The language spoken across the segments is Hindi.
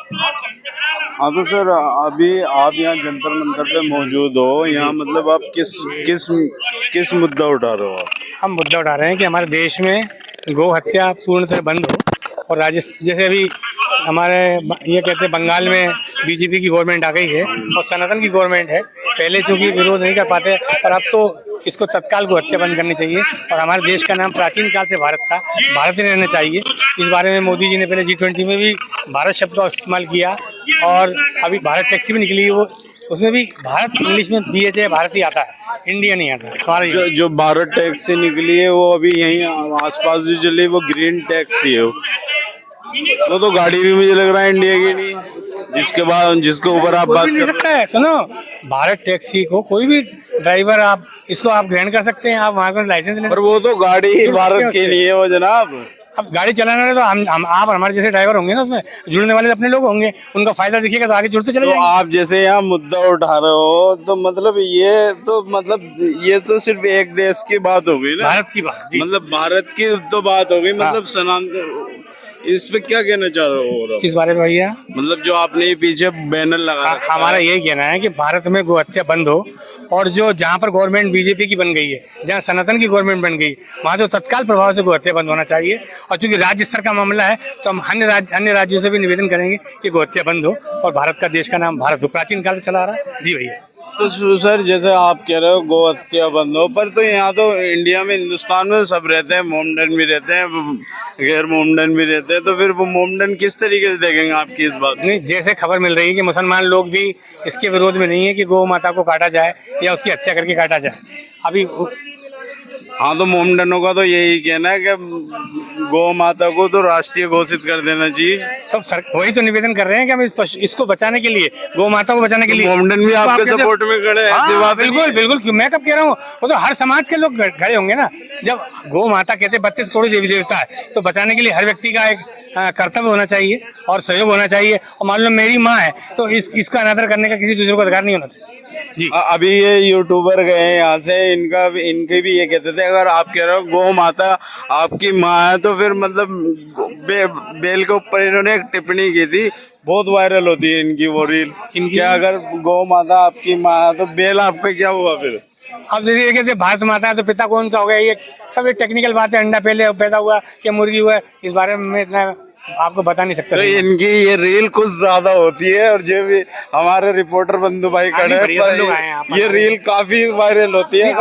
हाँ तो सर, अभी आप यहाँ जंतर मंतर पे मौजूद हो, यहाँ मतलब आप किस किस किस मुद्दा उठा रहे हो आप? हम मुद्दा उठा रहे हैं कि हमारे देश में गौ हत्या पूर्णतः बंद हो। और जैसे अभी हमारे ये कहते हैं बंगाल में बीजेपी की गवर्नमेंट आ गई है और सनातन की गवर्नमेंट है। पहले चूंकि विरोध नहीं कर पाते, पर अब तो इसको तत्काल गौ हत्या बंद करनी चाहिए। और हमारे देश का नाम प्राचीन काल से भारत था, भारत ही रहना चाहिए। इस बारे में मोदी जी ने पहले G20 में भी भारत शब्द का इस्तेमाल किया। और अभी भारत टैक्सी भी निकली है, वो उसमें भी भारत इंग्लिश में BHA भारत ही आता है, इंडिया नहीं आता हमारा। जो भारत टैक्सी निकली है वो अभी यहीं आसपास जो चली है वो ग्रीन टैक्सी है। वो तो गाड़ी भी मुझे लग रहा है इंडिया की नहीं, जिसके ऊपर आप बात नहीं कर सकता है। सुनो, भारत टैक्सी को कोई भी ड्राइवर आप इसको आप ग्रहण कर सकते हैं, आप वहाँ का लाइसेंस ले। पर वो तो गाड़ी ही भारत की नहीं है वो जनाब। अब गाड़ी चलाने वाले तो हम आप हमारे जैसे ड्राइवर होंगे ना, उसमें जुड़ने वाले अपने लोग होंगे, उनका फायदा दिखेगा तो आगे जुड़ते चले तो जाएंगे। आप जैसे यहाँ मुद्दा उठा रहे हो तो मतलब ये तो सिर्फ एक देश की बात हो गई ना, भारत की बात जी। मतलब भारत की तो बात हो गई। हाँ। मतलब सनातन, इस पे क्या कहना चाह रहे हो आप? किस बारे में भैया? मतलब जो आपने ये पीछे बैनर लगा रखा हमारा है। यही कहना है कि भारत में गौ हत्या बंद हो। और जो जहाँ पर गवर्नमेंट बीजेपी की बन गई है, जहाँ सनातन की गवर्नमेंट बन गई, वहाँ तो तत्काल प्रभाव से गौ हत्या बंद होना चाहिए। और चूंकि राज्य स्तर का मामला है तो हम अन्य राज्यों से भी निवेदन करेंगे कि गौ हत्या बंद हो। और भारत का देश का नाम भारत हो, प्राचीन काल से चला आ रहा है जी भैया। तो सर जैसे आप कह रहे हो गौ हत्या बंद हो, पर तो यहाँ तो इंडिया में, हिंदुस्तान में सब रहते हैं, मोमडन भी रहते हैं, गैर मोमडन भी रहते हैं, तो फिर वो मोमडन किस तरीके से देखेंगे आपकी इस बात? नहीं, जैसे खबर मिल रही है कि मुसलमान लोग भी इसके विरोध में नहीं है कि गौ माता को काटा जाए या उसकी हत्या करके काटा जाए अभी। हाँ तो मोमडनों का तो यही कहना है कि गौ माता को तो राष्ट्रीय घोषित कर देना चाहिए। तो सर वही तो निवेदन कर रहे हैं कि हम इसको बचाने के लिए, गौ माता को बचाने के लिए मोमडन भी आपके सपोर्ट में खड़े हैं, ऐसी बात नहीं है। बिल्कुल बिल्कुल। क्यों, मैं कब कह रहा हूँ, वो तो हर समाज के लोग खड़े होंगे ना। जब गौ माता कहते 32 करोड़ देवी देवता है, तो बचाने के लिए हर व्यक्ति का एक कर्तव्य होना चाहिए और सहयोग होना चाहिए। और मान लो मेरी माँ है तो इसका अनादर करने का किसी दूसरे को अधिकार नहीं होना चाहिए जी। अभी ये यूट्यूबर गए यहाँ से, इनके भी ये कहते थे, अगर आप कह रहे हो गौ माता आपकी माँ है तो फिर मतलब बेल के ऊपर इन्होंने एक टिप्पणी की थी, बहुत वायरल होती है इनकी वो रील। क्या अगर गौ माता आपकी माँ है तो बेल आपका क्या हुआ फिर? अब देखिए, कहते भारत माता है तो पिता कौन सा हो गया, ये सब टेक्निकल बात है। अंडा पहले पैदा हुआ कि मुर्गी हुआ, इस बारे में इतना आपको बता नहीं सकता। तो इनकी ये रील कुछ ज्यादा होती है, और जो भी हमारे रिपोर्टर बंदू भाई खड़े हैं, ये रील काफी वायरल होती है।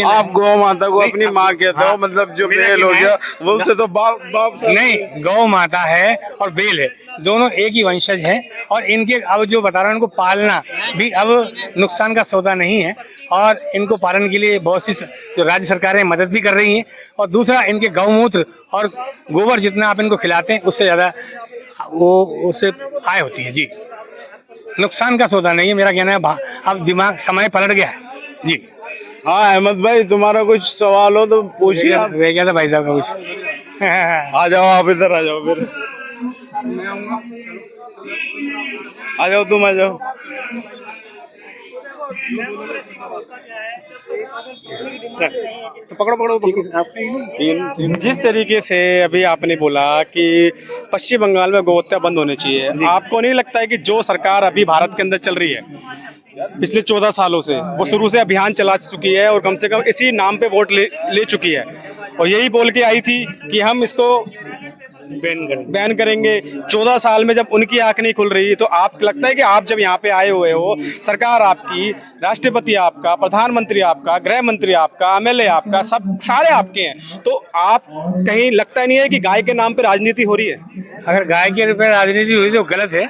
आप गौ माता को अपनी माँ कहते हो, मतलब जो बेल हो गया वो उनसे तो बाप नहीं, गौ माता है और बेल है, दोनों एक ही वंशज हैं। और इनके अब जो बता रहा हूँ, इनको पालना भी अब नुकसान का सौदा नहीं है। और इनको पालन के लिए बहुत सी जो राज्य सरकारें मदद भी कर रही हैं। और दूसरा, इनके गौमूत्र और गोबर जितना आप इनको खिलाते हैं उससे ज़्यादा उससे आय होती है जी। नुकसान का सौदा नहीं है, मेरा कहना है। अब दिमाग समय पलट गया है जी। हाँ अहमद भाई, तुम्हारा कुछ सवाल हो तो पूछिए। रह गया था भाई साहब का कुछ। आ जाओ, आप इधर आ जाओ, फिर आ जाओ, तुम आ जाओ। पकड़ो जिस तरीके से अभी आपने बोला कि पश्चिम बंगाल में गौ हत्या बंद होनी चाहिए, आपको नहीं लगता है कि जो सरकार अभी भारत के अंदर चल रही है पिछले 14 सालों से, वो शुरू से अभियान चला चुकी है और कम से कम इसी नाम पे वोट ले चुकी है, और यही बोल के आई थी कि हम इसको बैन करेंगे। 14 साल में जब उनकी आंख नहीं खुल रही, तो आप लगता है कि आप जब यहाँ पे आए हुए हो, सरकार आपकी, राष्ट्रपति आपका, प्रधानमंत्री आपका, गृह मंत्री आपका, MLA आपका, सब सारे आपके हैं, तो आप कहीं लगता नहीं है कि गाय के नाम पे राजनीति हो रही है? अगर गाय के रूप में राजनीति हुई तो गलत है।